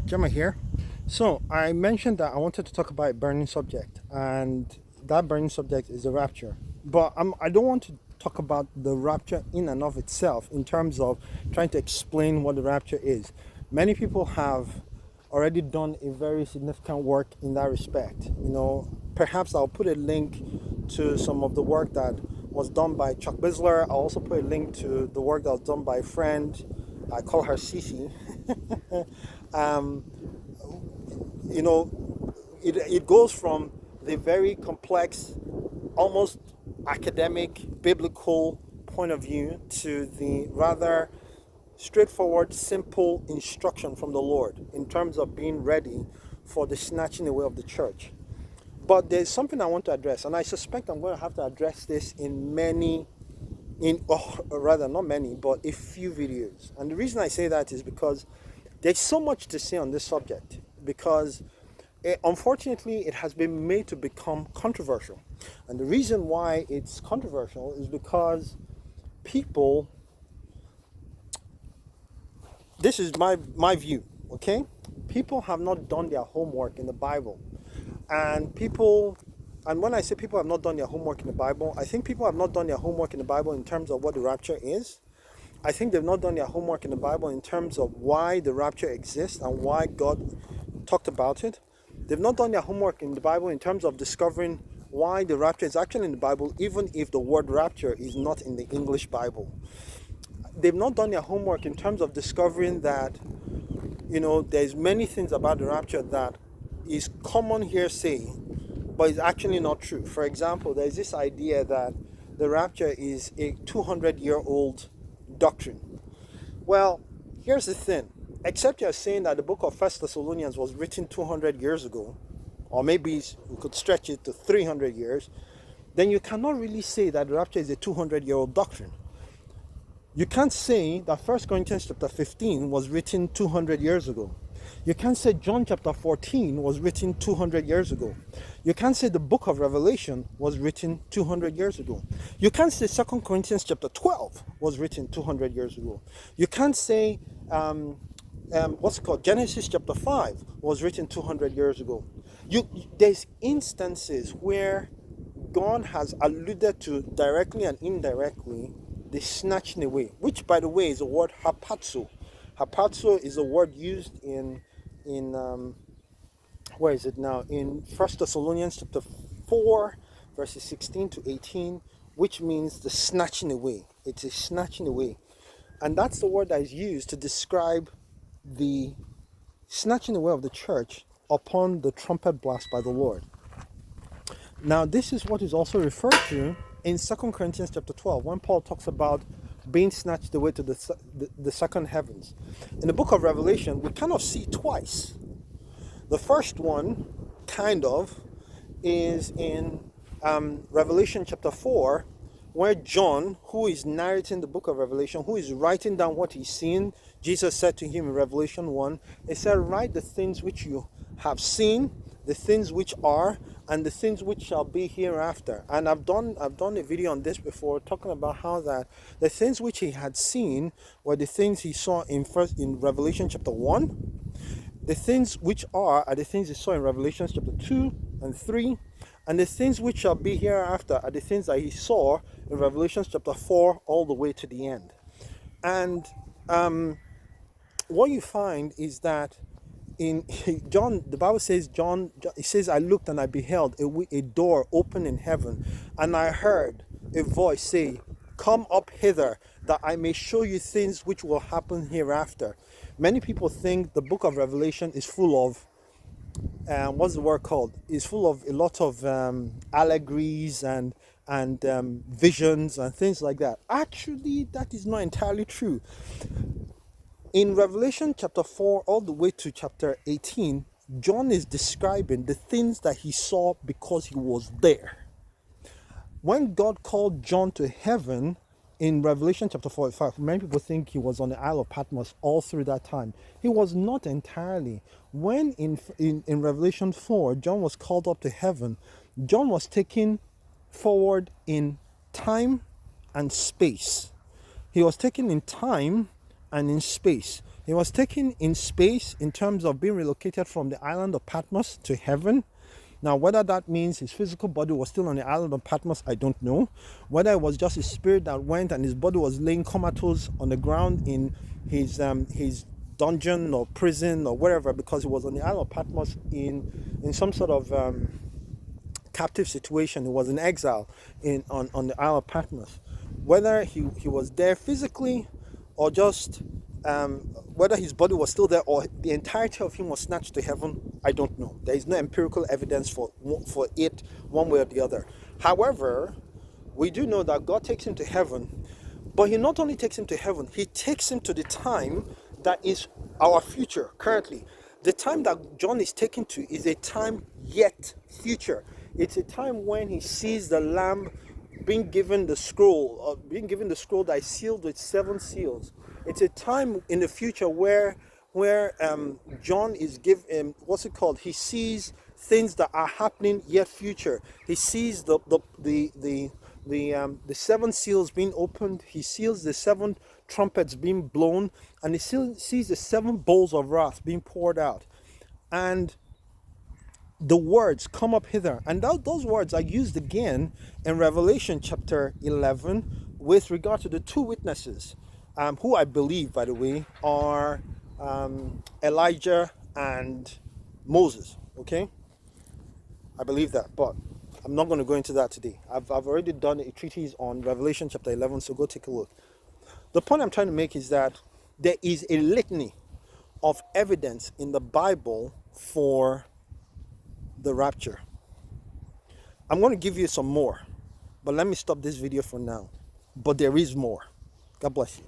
Gemma here. So I mentioned that I wanted to talk about a burning subject, and that burning subject is the rapture. But I don't want to talk about the rapture in and of itself in terms of trying to explain what the rapture is. Many people have already done a very significant work in that respect. Perhaps I'll put a link to some of the work that was done by Chuck Bisler. I'll also put a link to the work that was done by a friend. I call her Cece. um, it goes from the very complex, almost academic, biblical point of view to the rather straightforward, simple instruction from the Lord in terms of being ready for the snatching away of the church. But there's something I want to address, and I suspect I'm going to have to address this or rather not many, but a few videos. And the reason I say that is because there's so much to say on this subject, because unfortunately it has been made to become controversial. And the reason why it's controversial is because people, this is my view, okay? People have not done their homework in the Bible. And when I say people have not done their homework in the Bible, I think people have not done their homework in the Bible in terms of what the rapture is. I think they've not done their homework in the Bible in terms of why the rapture exists and why God talked about it. They've not done their homework in the Bible in terms of discovering why the rapture is actually in the Bible, even if the word rapture is not in the English Bible. They've not done their homework in terms of discovering that, there's many things about the rapture that is common hearsay, but it's actually not true. For example, there's this idea that the rapture is a 200-year-old doctrine. Well, here's the thing. Except you're saying that the book of First Thessalonians was written 200 years ago, or maybe we could stretch it to 300 years, then you cannot really say that the rapture is a 200-year-old doctrine. You can't say that 1 Corinthians chapter 15 was written 200 years ago. You can't say John chapter 14 was written 200 years ago. You can't say the book of Revelation was written 200 years ago. You can't say 2 Corinthians chapter 12 was written 200 years ago. You can't say Genesis chapter 5 was written 200 years ago. There's instances where God has alluded to directly and indirectly the snatching away, which by the way is a word harpazo. Harpazo is a word used in where is it now? In 1 Thessalonians chapter 4, verses 16 to 18, which means the snatching away. It's a snatching away. And that's the word that is used to describe the snatching away of the church upon the trumpet blast by the Lord. Now, this is what is also referred to in 2 Corinthians chapter 12, when Paul talks about being snatched away to the second heavens. In the book of Revelation, we kind of see twice. The first one, kind of, is in Revelation chapter 4, where John, who is narrating the book of Revelation, who is writing down what he's seen, Jesus said to him in Revelation 1, he said, write the things which you have seen, the things which are, and the things which shall be hereafter. And I've done a video on this before, talking about how that the things which he had seen were the things he saw in Revelation chapter 1. The things which are the things he saw in Revelation chapter 2 and 3. And the things which shall be hereafter are the things that he saw in Revelation chapter 4 all the way to the end. And what you find is that in John, the Bible says, it says, I looked and I beheld a door open in heaven, and I heard a voice say, come up hither, that I may show you things which will happen hereafter. Many people think the book of Revelation is full of, what's the word called? It's full of a lot of allegories and visions and things like that. Actually, that is not entirely true. In Revelation chapter 4 all the way to chapter 18, John is describing the things that he saw because he was there. When God called John to heaven in Revelation chapter 45, many people think he was on the Isle of Patmos all through that time. He was not entirely. When in Revelation 4, John was called up to heaven, John was taken forward in time and space. He was taken in time and in space. He was taken in space in terms of being relocated from the island of Patmos to heaven. Now, whether that means his physical body was still on the island of Patmos, I don't know. Whether it was just his spirit that went and his body was laying comatose on the ground in his dungeon or prison or wherever, because he was on the island of Patmos in some sort of captive situation. He was in exile on the Isle of Patmos. Whether he was there physically or just whether his body was still there or the entirety of him was snatched to heaven, I don't know. There is no empirical evidence for it one way or the other. However, we do know that God takes him to heaven, but he not only takes him to heaven, he takes him to the time that is our future currently. The time that John is taken to is a time yet future. It's a time when he sees the Lamb being given the scroll, that is sealed with 7 seals. It's a time in the future where John is given, he sees things that are happening yet future. He sees the 7 seals being opened. He sees the 7 trumpets being blown, and he sees the 7 bowls of wrath being poured out. And the words come up hither, and those words are used again in Revelation chapter 11 with regard to the 2 witnesses, who I believe, by the way, are Elijah and Moses. Okay, I believe that, but I'm not going to go into that today. I've already done a treatise on Revelation chapter 11, so go take a look. The point I'm trying to make is that there is a litany of evidence in the Bible for the rapture. I'm going to give you some more, but let me stop this video for now. But there is more. God bless you.